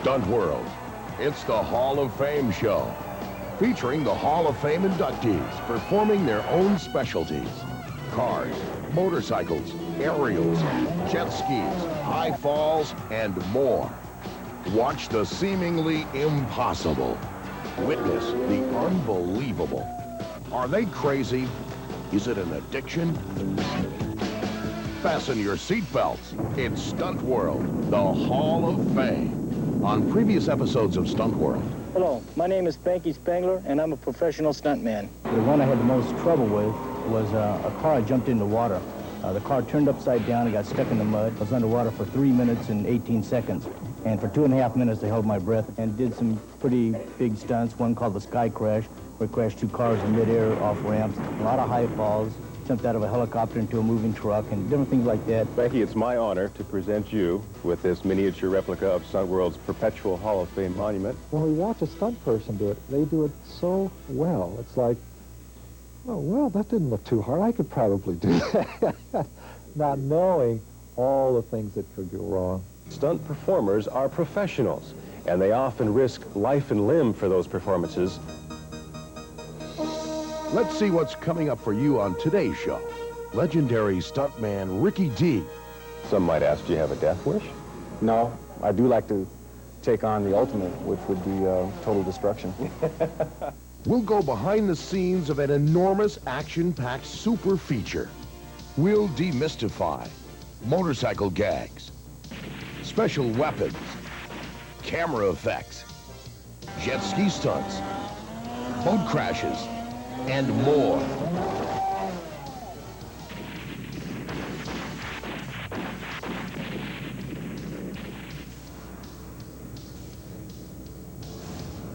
Stunt World. It's the Hall of Fame show, featuring the Hall of Fame inductees performing their own specialties. Cars, motorcycles, aerials, jet skis, high falls, and more. Watch the seemingly impossible. Witness the unbelievable. Are they crazy? Is it an addiction? Fasten your seatbelts. It's Stunt World, the Hall of Fame. On previous episodes of Stunt World. Hello, my name is Spanky Spangler, and I'm a professional stuntman. The one I had the most trouble with was a car I jumped into water. The car turned upside down and got stuck in the mud. I was underwater for 3 minutes and 18 seconds. And for 2.5 minutes, I held my breath and did some pretty big stunts. One called the Sky Crash, where I crashed 2 cars in midair off ramps. A lot of high falls, jumped out of a helicopter into a moving truck, and different things like that. Frankie, it's my honor to present you with this miniature replica of Stunt World's perpetual Hall of Fame monument. When we watch a stunt person do it, they do it so well. It's like, oh, well, that didn't look too hard. I could probably do that. Not knowing all the things that could go wrong. Stunt performers are professionals, and they often risk life and limb for those performances. Let's see what's coming up for you on today's show. Legendary stuntman Ricky D. Some might ask, do you have a death wish? No, I do like to take on the ultimate, which would be total destruction. We'll go behind the scenes of an enormous action-packed super feature. We'll demystify motorcycle gags, special weapons, camera effects, jet ski stunts, boat crashes, and more.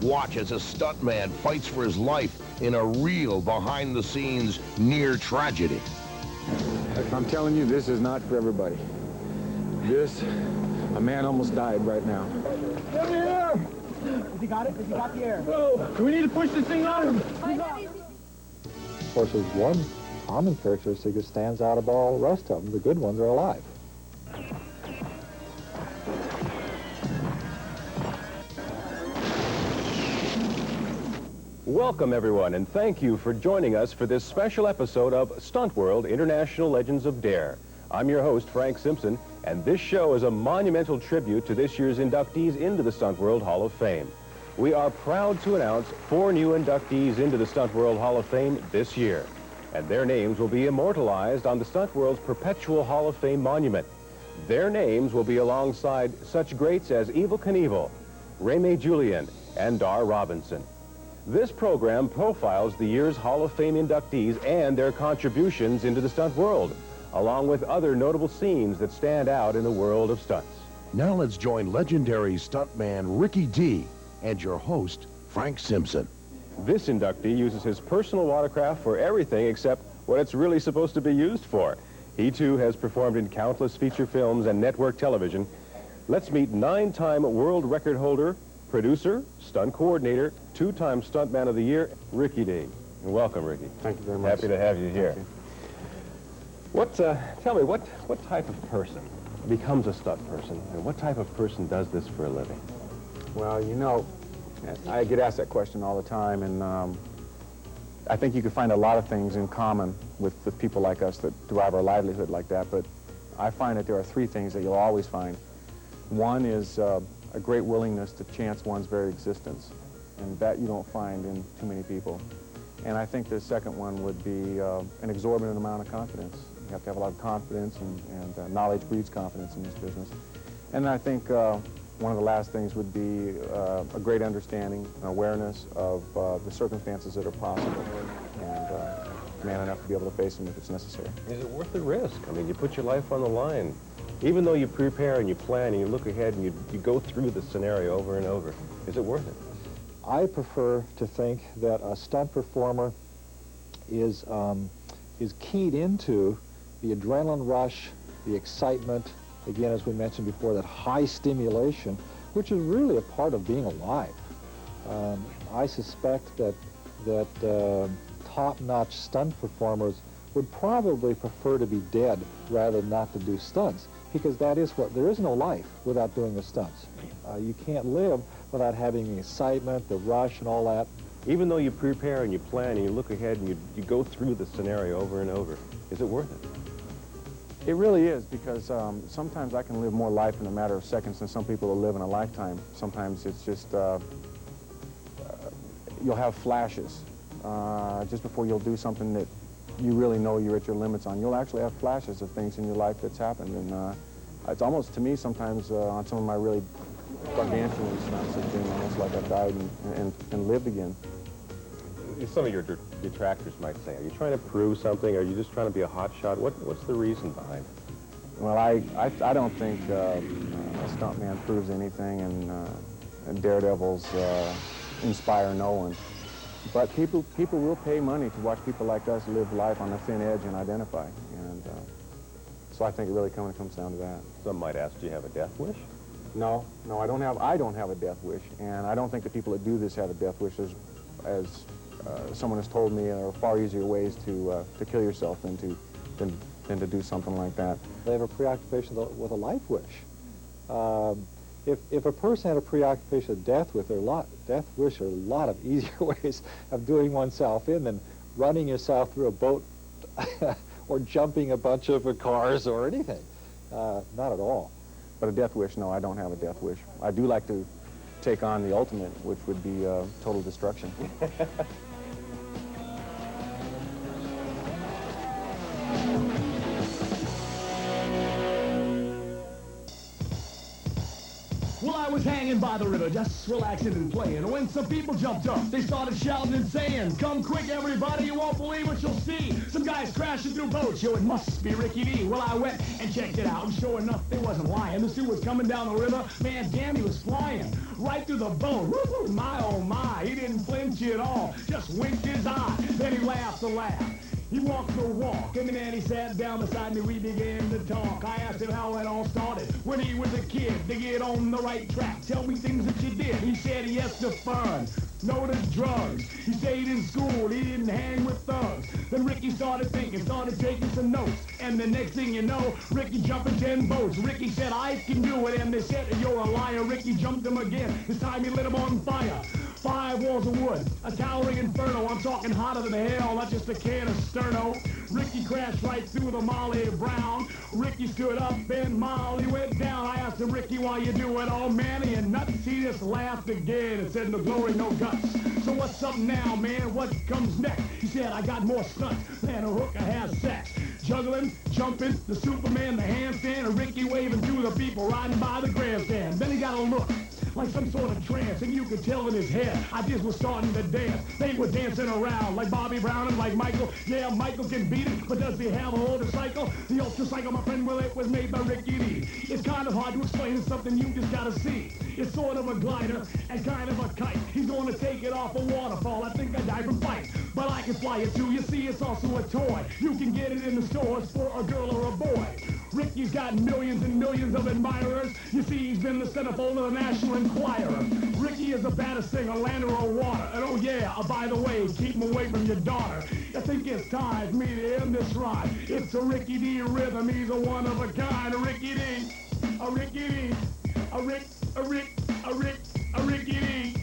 Watch as a stuntman fights for his life in a real behind-the-scenes near tragedy. I'm telling you, this is not for everybody. A man almost died right now. Come here! Has he got it? Has he got the air? Oh, we need to push this thing on him. Of course, there's one common characteristic that stands out of all the rest of them. The good ones are alive. Welcome, everyone, and thank you for joining us for this special episode of Stunt World International Legends of Dare. I'm your host, Frank Simpson, and this show is a monumental tribute to this year's inductees into the Stunt World Hall of Fame. We are proud to announce 4 new inductees into the Stunt World Hall of Fame this year, and their names will be immortalized on the Stunt World's perpetual Hall of Fame monument. Their names will be alongside such greats as Evel Knievel, Raymay Julian, and Dar Robinson. This program profiles the year's Hall of Fame inductees and their contributions into the stunt world, along with other notable scenes that stand out in the world of stunts. Now let's join legendary stuntman Ricky D. and your host, Frank Simpson. This inductee uses his personal watercraft for everything except what it's really supposed to be used for. He, too, has performed in countless feature films and network television. Let's meet 9-time world record holder, producer, stunt coordinator, 2-time Stuntman of the Year, Ricky D. And welcome, Ricky. Thank you very much. Happy to have you here. Tell me, what type of person becomes a stunt person, and what type of person does this for a living? Well, you know, I get asked that question all the time, and I think you can find a lot of things in common with people like us that derive our livelihood like that, but I find that there are 3 things that you'll always find. One is a great willingness to chance one's very existence, and that you don't find in too many people. And I think the second one would be an exorbitant amount of confidence. You have to have a lot of confidence, and knowledge breeds confidence in this business. And I think one of the last things would be a great understanding and awareness of the circumstances that are possible, and man enough to be able to face them if it's necessary. Is it worth the risk? I mean, you put your life on the line. Even though you prepare and you plan and you look ahead and you go through the scenario over and over, is it worth it? I prefer to think that a stunt performer is keyed into the adrenaline rush, the excitement, again, as we mentioned before, that high stimulation, which is really a part of being alive. I suspect that top-notch stunt performers would probably prefer to be dead rather than not to do stunts. because that is what, there is no life without doing the stunts. You can't live without having the excitement, the rush, and all that. Even though you prepare and you plan and you look ahead and you go through the scenario over and over, is it worth it? It really is, because sometimes I can live more life in a matter of seconds than some people will live in a lifetime. Sometimes it's just, you'll have flashes. Just before you'll do something that you really know you're at your limits on, you'll actually have flashes of things in your life that's happened. And it's almost, to me, sometimes on some of my really gargantuan stunts, it's been almost like I've died and lived again. Some of your detractors might say, are you trying to prove something? Are you just trying to be a hot shot? What's the reason behind it? Well, I don't think a stuntman proves anything, and daredevils inspire no one. But people will pay money to watch people like us live life on the thin edge and identify. And so I think it really comes down to that. Some might ask, do you have a death wish? No, I don't have a death wish, and I don't think the people that do this have a death wish. As someone has told me, there are far easier ways to kill yourself than to do something like that. They have a preoccupation with a life wish. If a person had a preoccupation of death wish, there are a lot of easier ways of doing oneself in than running yourself through a boat or jumping a bunch of cars or anything. Not at all. But a death wish, no, I don't have a death wish. I do like to take on the ultimate, which would be total destruction. Well, I was hanging by the river, just relaxing and playing. And when some people jumped up, they started shouting and saying, "Come quick, everybody, you won't believe what you'll see. Some guys crashing through boats, yo, it must be Ricky D." Well, I went and checked it out, and sure enough, they wasn't lying. The dude was coming down the river, man, damn, he was flying. Right through the boat, woo-hoo, my, oh my. He didn't flinch at all, just winked his eye. Then he laughed a laugh. He walked the walk, and then he sat down beside me, we began to talk. I asked him how it all started when he was a kid, to get on the right track. Tell me things that you did. He said yes to fun, no to drugs. He stayed in school, he didn't hang with thugs. Then Ricky started thinking, started taking some notes. And the next thing you know, Ricky jumping 10 boats. Ricky said, "I can do it," and they said, "You're a liar." Ricky jumped him again. This time he lit him on fire. 5 walls of wood, a towering inferno. I'm talking hotter than hell, not just a can of sterno. Ricky crashed right through the Molly Brown. Ricky stood up and Molly went down. I asked him, "Ricky, why you do it all, man? Are you nuts?" He just laughed again and said, "No glory, no guts." So what's up now, man? What comes next? He said, "I got more stunts than a hooker has sex." Juggling, jumping, the Superman, the handstand, and Ricky waving to the people riding by the grandstand. Then he got a look like some sort of trance, and you could tell in his head, ideas were starting to dance. They were dancing around like Bobby Brown and like Michael. Yeah, Michael can beat it, but does he have a motorcycle? The Ultracycle, my friend, well, it was made by Ricky D. It's kind of hard to explain, it's something you just gotta see. It's sort of a glider and kind of a kite. He's gonna take it off a waterfall. I think I died from fright, but I can fly it too. You see, it's also a toy. You can get it in the stores for a girl or a boy. Ricky's got millions and millions of admirers. You see, he's been the centerfold of the National Enquirer. Ricky is the baddest thing on land or on water. And oh yeah, by the way, keep him away from your daughter. I think it's time for me to end this ride. It's a Ricky D rhythm. He's a one of a kind. A Ricky D, a Ricky D, a Ricky D.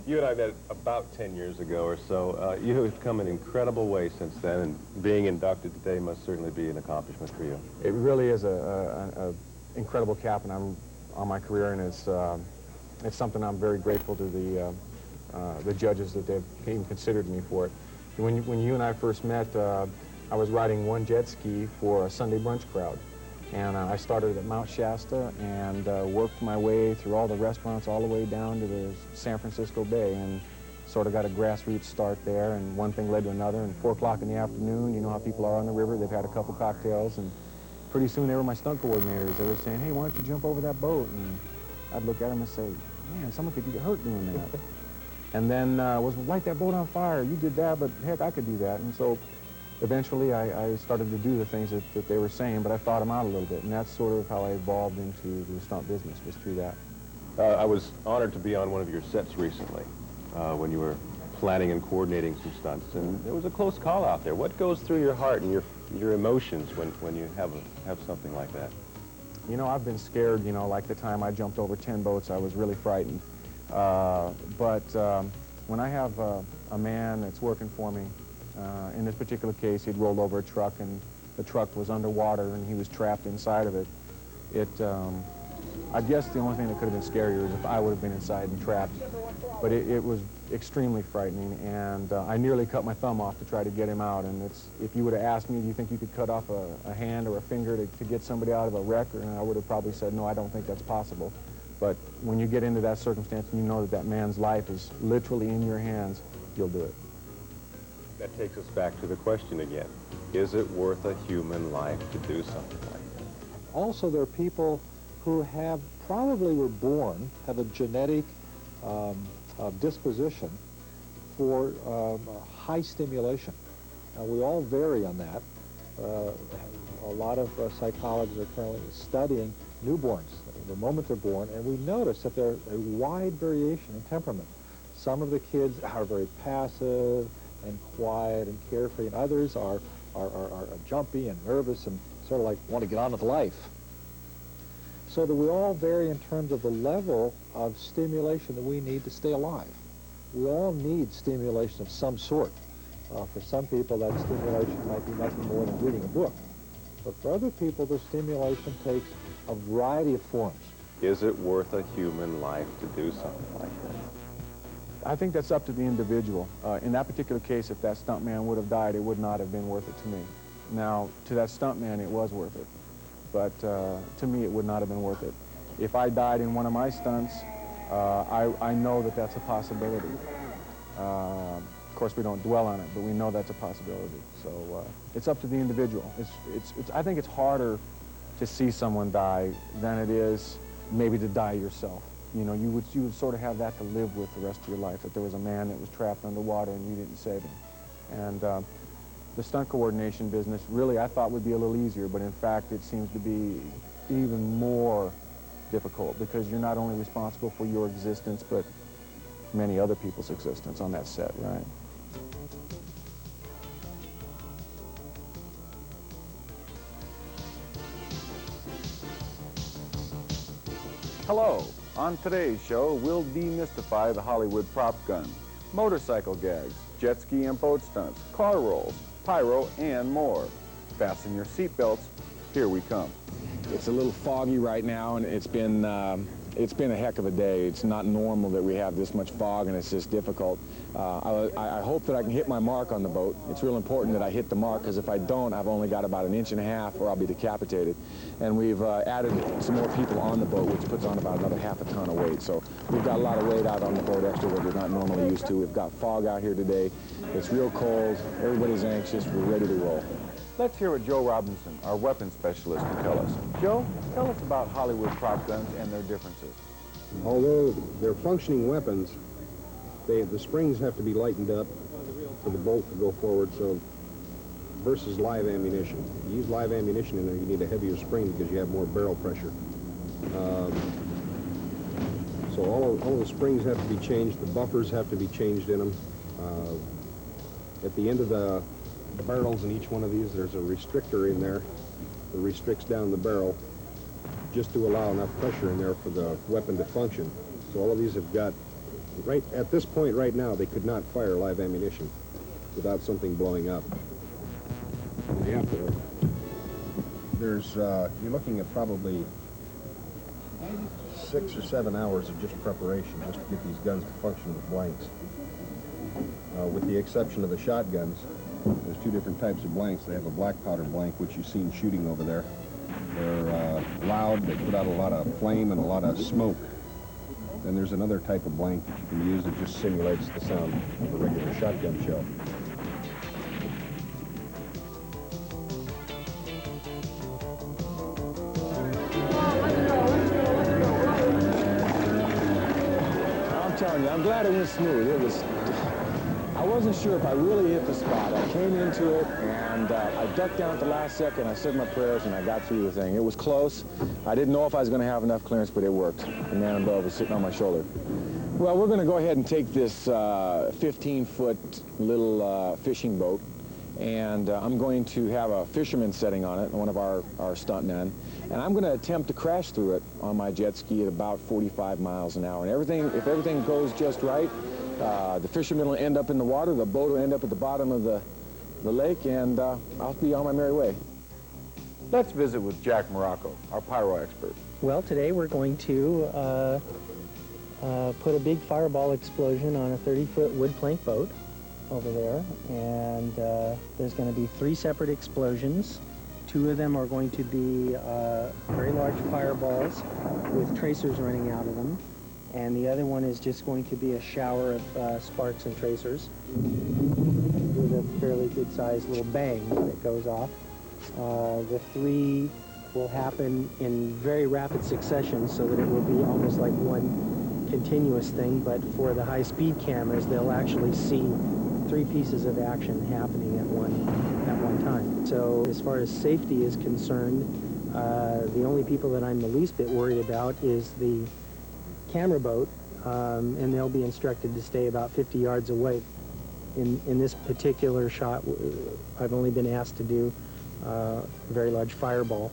You and I met about 10 years ago or so. You have come an incredible way since then, and being inducted today must certainly be an accomplishment for you. It really is a incredible cap on my career, and it's something I'm very grateful to the judges that they've even considered me for it. When you and I first met, I was riding one jet ski for a Sunday brunch crowd. And I started at Mount Shasta and worked my way through all the restaurants all the way down to the San Francisco Bay, and sort of got a grassroots start there, and one thing led to another, and 4 o'clock in the afternoon, you know how people are on the river, they've had a couple cocktails, and pretty soon they were my stunt coordinators. They were saying, "Hey, why don't you jump over that boat?" And I'd look at them and say, "Man, someone could get hurt doing that." And then light that boat on fire. You did that, but heck, I could do that. And so eventually, I started to do the things that they were saying, but I thought them out a little bit, and that's sort of how I evolved into the stunt business, was through that. I was honored to be on one of your sets recently when you were planning and coordinating some stunts, and there was a close call out there. What goes through your heart and your your emotions when you have something like that? You know, I've been scared, you know, like the time I jumped over 10 boats, I was really frightened. But when I have a man that's working for me, in this particular case, he'd rolled over a truck and the truck was underwater and he was trapped inside of it. I guess the only thing that could have been scarier is if I would have been inside and trapped. But it was extremely frightening, and I nearly cut my thumb off to try to get him out. And if you would have asked me, do you think you could cut off a hand or a finger to get somebody out of a wreck, and I would have probably said, no, I don't think that's possible. But when you get into that circumstance and you know that that man's life is literally in your hands, you'll do it. That takes us back to the question again. Is it worth a human life to do something like that? Also, there are people who probably were born, have a genetic disposition for high stimulation. We all vary on that. A lot of psychologists are currently studying newborns the moment they're born, and we notice that there's a wide variation in temperament. Some of the kids are very passive and quiet and carefree, and others are jumpy and nervous and sort of like want to get on with life. So that we all vary in terms of the level of stimulation that we need to stay alive. We all need stimulation of some sort. For some people, that stimulation might be nothing more than reading a book. But for other people, the stimulation takes a variety of forms. Is it worth a human life to do something like that? I think that's up to the individual. In that particular case, if that stuntman would have died, it would not have been worth it to me. Now, to that stuntman, it was worth it. But to me, it would not have been worth it. If I died in one of my stunts, I know that that's a possibility. Of course, we don't dwell on it, but we know that's a possibility. So it's up to the individual. I think it's harder to see someone die than it is maybe to die yourself. You know, you would sort of have that to live with the rest of your life, that there was a man that was trapped underwater and you didn't save him. And the stunt coordination business really I thought would be a little easier, but in fact it seems to be even more difficult because you're not only responsible for your existence, but many other people's existence on that set, right? Hello. On today's show, we'll demystify the Hollywood prop gun, motorcycle gags, jet ski and boat stunts, car rolls, pyro, and more. Fasten your seatbelts. Here we come. It's a little foggy right now, and it's been a heck of a day. It's not normal that we have this much fog, and it's just difficult. I hope that I can hit my mark on the boat. It's real important that I hit the mark, because if I don't, I've only got about 1.5 inches, or I'll be decapitated. And we've added some more people on the boat, which puts on about another half a ton of weight. So we've got a lot of weight out on the boat, extra what we're not normally used to. We've got fog out here today. It's real cold. Everybody's anxious. We're ready to roll. Let's hear what Joe Robinson, our weapons specialist, can tell us. Joe, tell us about Hollywood prop guns and their differences. Although they're functioning weapons, the springs have to be lightened up for the bolt to go forward, so versus live ammunition. You use live ammunition in there, you need a heavier spring because you have more barrel pressure. So all of the springs have to be changed, the buffers have to be changed in them. At the end of the barrels in each one of these, there's a restrictor in there that restricts down the barrel just to allow enough pressure in there for the weapon to function. So all of these have got, right at this point right now, they could not fire live ammunition without something blowing up. There's, you're looking at probably 6 or 7 hours of just preparation just to get these guns to function with blanks. With the exception of the shotguns, there's 2 different types of blanks. They have a black powder blank, which you've seen shooting over there. They're loud, they put out a lot of flame and a lot of smoke. Then there's another type of blank that you can use that just simulates the sound of a regular shotgun shell. I'm telling you, I'm glad it went smooth. I wasn't sure if I really hit the spot. I came into it, and I ducked down at the last second. I said my prayers, and I got through the thing. It was close. I didn't know if I was going to have enough clearance, but it worked. The man above was sitting on my shoulder. Well, we're going to go ahead and take this 15-foot little fishing boat, and I'm going to have a fisherman setting on it, one of our stuntmen, and I'm going to attempt to crash through it on my jet ski at about 45 miles an hour. And if everything goes just right, the fisherman will end up in the water, the boat will end up at the bottom of the lake, and I'll be on my merry way. Let's visit with Jack Morocco, our pyro expert. Well, today we're going to put a big fireball explosion on a 30-foot wood plank boat over there, and there's going to be 3 separate explosions. 2 of them are going to be very large fireballs with tracers running out of them, and the other one is just going to be a shower of sparks and tracers with a fairly good-sized little bang that goes off. The 3 will happen in very rapid succession so that it will be almost like one continuous thing, but for the high-speed cameras, they'll actually see 3 pieces of action happening at one time. So as far as safety is concerned, the only people that I'm the least bit worried about is the camera boat, and they'll be instructed to stay about 50 yards away. In this particular shot, I've only been asked to do a very large fireball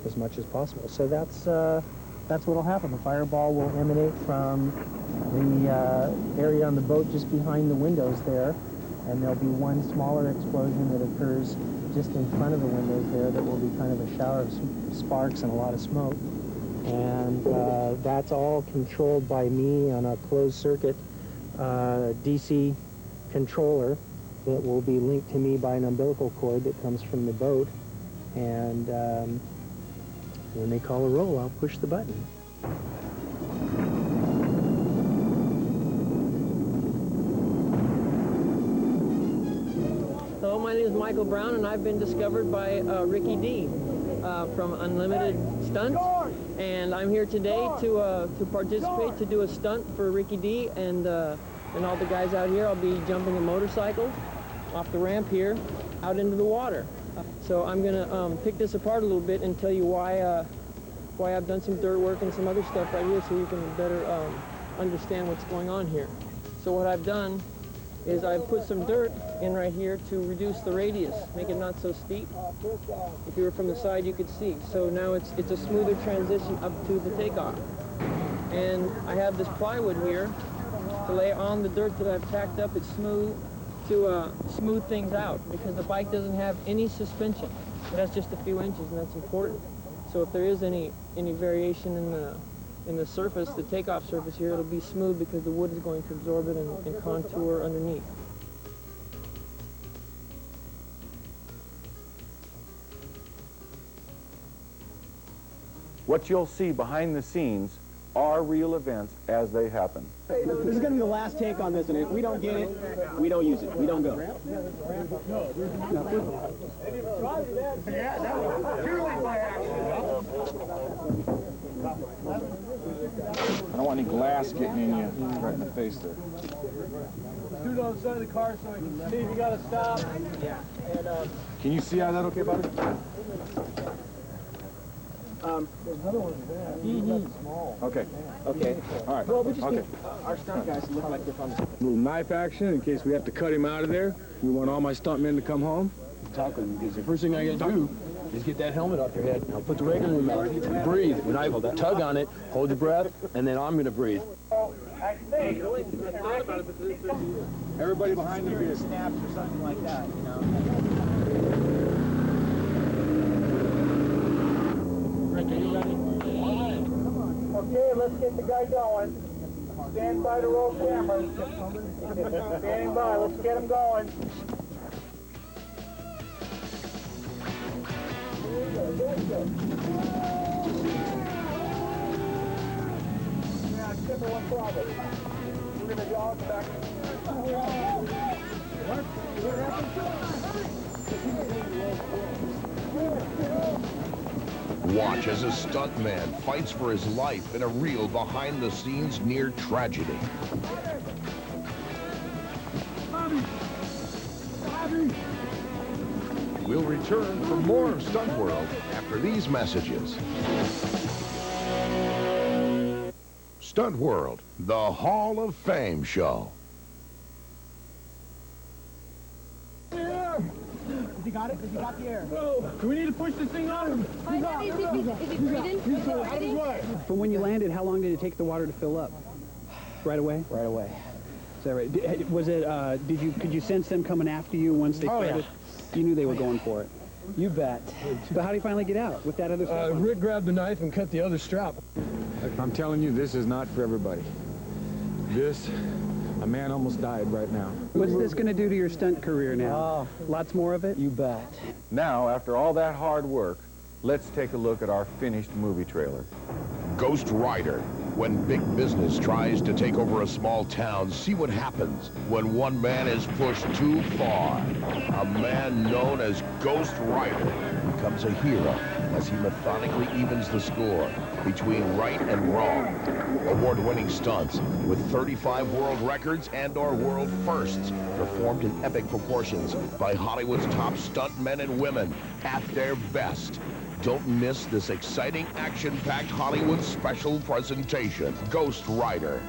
as much as possible. So that's what'll happen. The fireball will emanate from the area on the boat just behind the windows there, and there'll be one smaller explosion that occurs just in front of the windows there that will be kind of a shower of sparks and a lot of smoke. And that's all controlled by me on a closed circuit DC controller that will be linked to me by an umbilical cord that comes from the boat. And when they call a roll, I'll push the button. Hello, my name is Michael Brown, and I've been discovered by Ricky D from Unlimited Stunts, and I'm here today to participate, to do a stunt for Ricky D and all the guys out here. I'll be jumping a motorcycle off the ramp here out into the water. So I'm gonna pick this apart a little bit and tell you why I've done some dirt work and some other stuff right here so you can better understand what's going on here. So what I've done is I've put some dirt in right here to reduce the radius, make it not so steep. If you were from the side, you could see. So now it's a smoother transition up to the takeoff. And I have this plywood here to lay on the dirt that I've tacked up. It's smooth to smooth things out because the bike doesn't have any suspension. It has just a few inches, and that's important. So if there is any variation in the surface, the takeoff surface here, it'll be smooth because the wood is going to absorb it and contour underneath. What you'll see behind the scenes are real events as they happen. This is going to be the last take on this, and if we don't get it, we don't use it. We don't go. I don't want any glass getting in you right in the face there. Dude on the side of the car so I can see if you gotta stop. Yeah. And, Can you see how that okay, buddy? There's another one there. Small. Okay. okay. All right. Well, we just Okay. need our stunt guys to look like they're from the... Little knife action in case we have to cut him out of there. We want all my stuntmen to come home. Talk with him, because the first thing I gotta do is get that helmet off your head. I'll put the regular in there and breathe. When I tug on it, hold your breath, and then I'm gonna breathe. Everybody behind the vehicle. Snaps or something like that, you know? Rick, are you ready? Okay, let's get the guy going. Stand by to roll cameras. Standing by, let's get him going. Yeah, except for one problem. We're gonna go back. Watch as a stuntman fights for his life in a real behind-the-scenes near tragedy. We'll return for more of Stunt World after these messages. Stunt World, the Hall of Fame show. got it? Has he got the air? Do we need to push this thing on him? Is it breathing? From when you landed, how long did it take the water to fill up? Right away? Right away. Is that right? Was it, could you sense them coming after you once they started? You knew they were going for it. You bet. But how do you finally get out with that other stuff? Rick grabbed the knife and cut the other strap. I'm telling you, this is not for everybody. A man almost died right now. What's this going to do to your stunt career now? Lots more of it? You bet. Now, after all that hard work, let's take a look at our finished movie trailer. Ghost Rider. When big business tries to take over a small town, see what happens when one man is pushed too far. A man known as Ghost Rider becomes a hero as he methodically evens the score between right and wrong. Award-winning stunts with 35 world records and/or world firsts performed in epic proportions by Hollywood's top stuntmen and women at their best. Don't miss this exciting, action-packed Hollywood special presentation, Ghost Rider.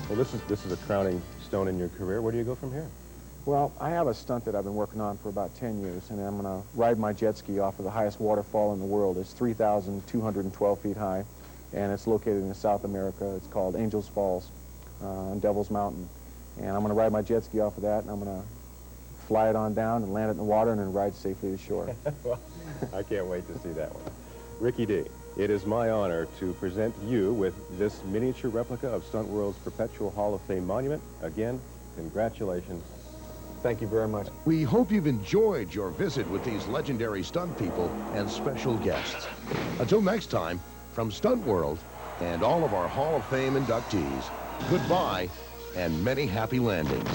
Well, this is a crowning stone in your career. Where do you go from here? Well, I have a stunt that I've been working on for about 10 years, and I'm going to ride my jet ski off of the highest waterfall in the world. It's 3,212 feet high, and it's located in South America. It's called Angels Falls on Devil's Mountain. And I'm going to ride my jet ski off of that, and I'm going to fly it on down and land it in the water and then ride safely to shore. Well, I can't wait to see that one. Ricky D, it is my honor to present you with this miniature replica of Stunt World's Perpetual Hall of Fame monument. Again, congratulations. Thank you very much. We hope you've enjoyed your visit with these legendary stunt people and special guests. Until next time, from Stunt World and all of our Hall of Fame inductees, goodbye and many happy landings.